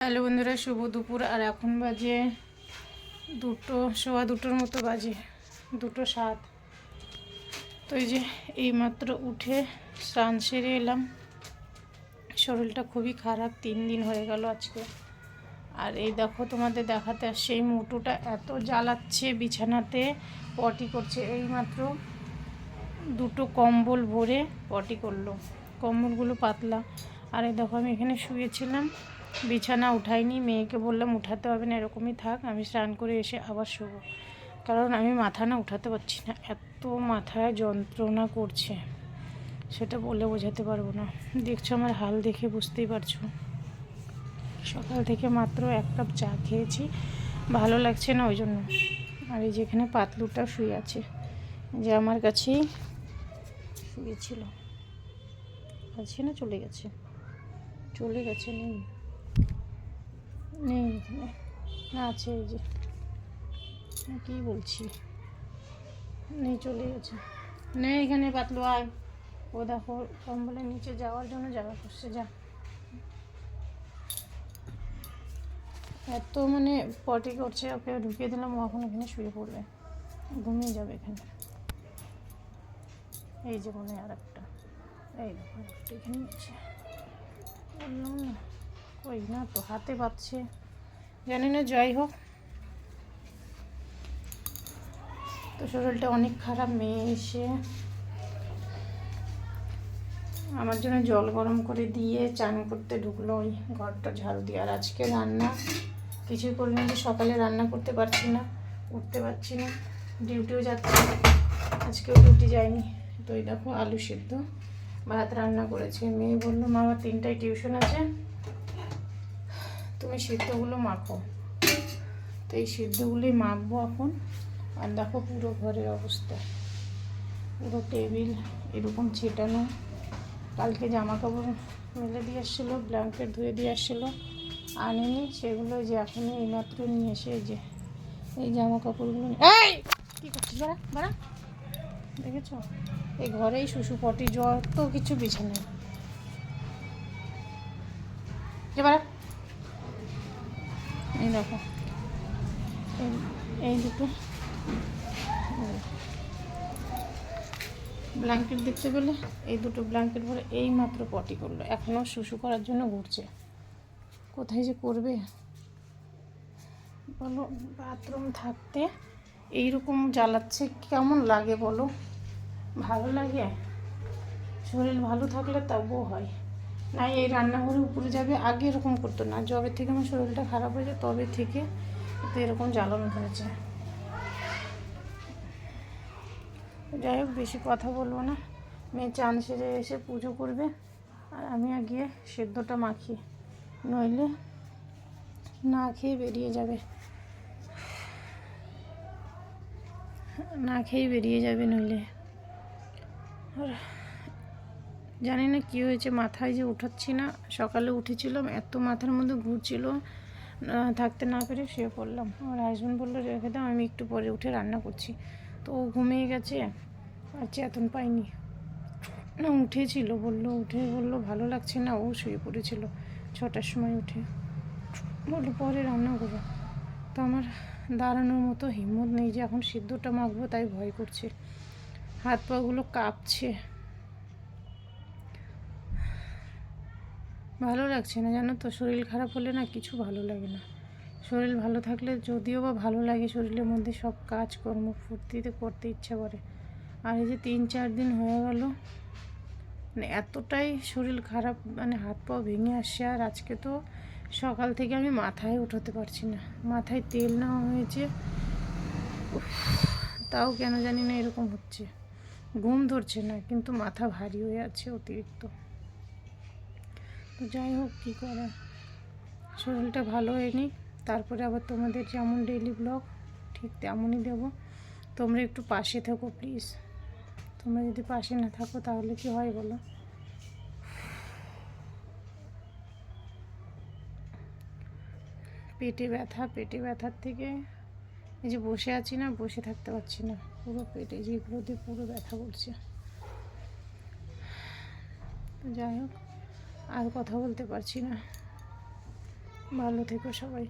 Hello বন্ধুরা, শুভ দুপুর। আর এখন বাজে 2:15 মতো বাজে, 2:07। তো এই যে এইমাত্র উঠে স্নান সেরে এলাম। শরীরটা খুবই খারাপ, 3 দিন হয়ে গেল আজকে। আর এই দেখো, তোমাদের দেখাতে আসছে, এই মোটুটা এত জ্বালাচ্ছে, বিছানাতে পটি করছে। এইমাত্র 2টো কম্বল ভরে পটি করলো। কম্বলগুলো পাতলা। আর এই দেখো, আমি এখানে শুয়েছিলাম, বিছানা উঠাইনি। মেয়েকে বললাম উঠাতে হবে না, এরকমই থাক, আমি স্নান করে এসে আবার শোবো। কারণ আমি মাথা না উঠাতে পারছি না, এত মাথায় যন্ত্রণা করছে, সেটা বলে বোঝাতে পারবো না। দেখছো আমার হাল দেখে বুঝতেই পারছো। সকাল থেকে মাত্র 1 কাপ চা খেয়েছি, ভালো লাগছে না ওই জন্য। আর এই যেখানে পাতলুটা শুয়ে আছে, যে আমার কাছেই শুয়েছিল, আছে না, চলে গেছে নেই নেই এখানে না, আছে। এই যে কী বলছি, নেই, চলে গেছে, নেই এখানে। পাতলু আয়। ও দেখো, কম্বলের নিচে যাওয়ার জন্য জায়গা করছে। যা, এত মানে পটি করছে, ওকে ঢুকিয়ে দিলাম, ও এখন এখানে শুয়ে পড়বে, ঘুমিয়ে যাবে এখানে। এই যে মনে আর একটা, এই দেখো একটা এখানে আছে, বললাম না, কই না তো, হাতে পাচ্ছে, জানি না। যাই হোক, তো শরীরটা অনেক খারাপ। মেয়ে এসে আমার জন্য জল গরম করে দিয়ে চান করতে ঢুকলো, ওই ঘরটা ঝাড়ু দিয়ে। আর আজকে রান্না কিছুই করি না, যে সকালে রান্না করতে পারছি না, উঠতে পারছি না, ডিউটিও যাচ্ছি না, আজকেও ডিউটি যায়নি। তো এই দেখো, আলু সিদ্ধ ভাত রান্না করেছে। মেয়ে বললো, মা আমার 3টায় টিউশন আছে, তুমি সিদ্ধগুলো মাখো। তো এই সিদ্ধগুলোই মাখবো এখন। আর দেখো পুরো ঘরের অবস্থা, পুরো টেবিল এরকম ছেটানো। কালকে জামা কাপড় মেলে দিয়ে আসছিলো, ব্ল্যাঙ্কেট ধুয়ে দিয়ে আসছিলো, আনেনি সেগুলো। যে এখন এইমাত্র নিয়ে এসে যে এই জামা কাপড়গুলো, এই কী করছিস, বাড়া বাড়া, দেখেছ? এই ঘরেই শুশু পটি যত কিছু বিছানায়, এবার এই দেখো, এই দুটো ব্ল্যাঙ্কেট দেখতে পেলে, এই দুটো ব্ল্যাঙ্কেট ভরে এই মাত্র পটি করলো, এখনও শুশু করার জন্য ঘুরছে। কোথায় যে করবে বলো? বাথরুম থাকতে এইরকম জ্বালাচ্ছে, কেমন লাগে বলো? ভালো লাগে? শরীর ভালো থাকলে তবুও হয় না, এই রান্নাঘরে উপরে যাবে। আগে এরকম করতো না, যবে থেকে আমার শরীরটা খারাপ হয়েছে তবে থেকে তো এরকম জ্বালানো হয়েছে। যাই হোক, বেশি কথা বলবো না। মেয়ে চান সেরে এসে পুজো করবে, আর আমি গিয়ে সেদ্ধটা মাখি, নইলে না খেয়ে বেরিয়ে যাবে, নইলে। আর জানি না কী হয়েছে, মাথায় যে উঠাচ্ছি না। সকালে উঠেছিলাম, এত মাথার মধ্যে ঘুরছিল, থাকতে না পেরে শুয়ে পড়লাম। আমার হাজব্যান্ড বললো রেখে দাও, আমি একটু পরে উঠে রান্না করছি। তো ও ঘুমিয়ে গেছে, আর চেতন পাইনি। না, উঠেছিল, বললো ভালো লাগছে না, ও শুয়ে পড়েছিল। 6টার সময় উঠে বললো পরে রান্না করো। তো আমার দাঁড়ানোর মতো হিম্মত নেই, যে এখন সিদ্ধটা মাখবো, তাই ভয় করছে, হাত পাগুলো কাঁপছে, ভালো লাগছে না, জানো তো। শরীর খারাপ হলে না কিছু ভালো লাগে না। শরীর ভালো থাকলে যদিও বা ভালো লাগে, শরীরের মধ্যে সব কাজকর্ম ফুর্তিতে করতে ইচ্ছা করে। আর এই যে 3-4 দিন হয়ে গেল, মানে এতটাই শরীর খারাপ, মানে হাত পা ভেঙে আসছে। আর আজকে তো সকাল থেকে আমি মাথায় উঠাতে পারছি না, মাথায় তেল নেওয়া হয়েছে, তাও কেন জানি না এরকম হচ্ছে। ঘুম ধরছে না, কিন্তু মাথা ভারী হয়ে আছে অতিরিক্ত। তো যাই হোক, কী করা, শরীরটা ভালো হয়নি। তারপরে আবার তোমাদের যেমন ডেইলি ব্লগ ঠিক তেমনই দেবো। তোমরা একটু পাশে থেকো প্লিজ। তোমরা যদি পাশে না থাকো তাহলে কি হয় বলো? পেটে ব্যথার থেকে এই যে বসে আছি না, বসে থাকতে পারছি না, পুরো পেটে যেগুলো দিয়ে পুরো ব্যথা করছে। যাই হোক, আর কথা বলতে পারছি না, ভালো থেকো সবাই।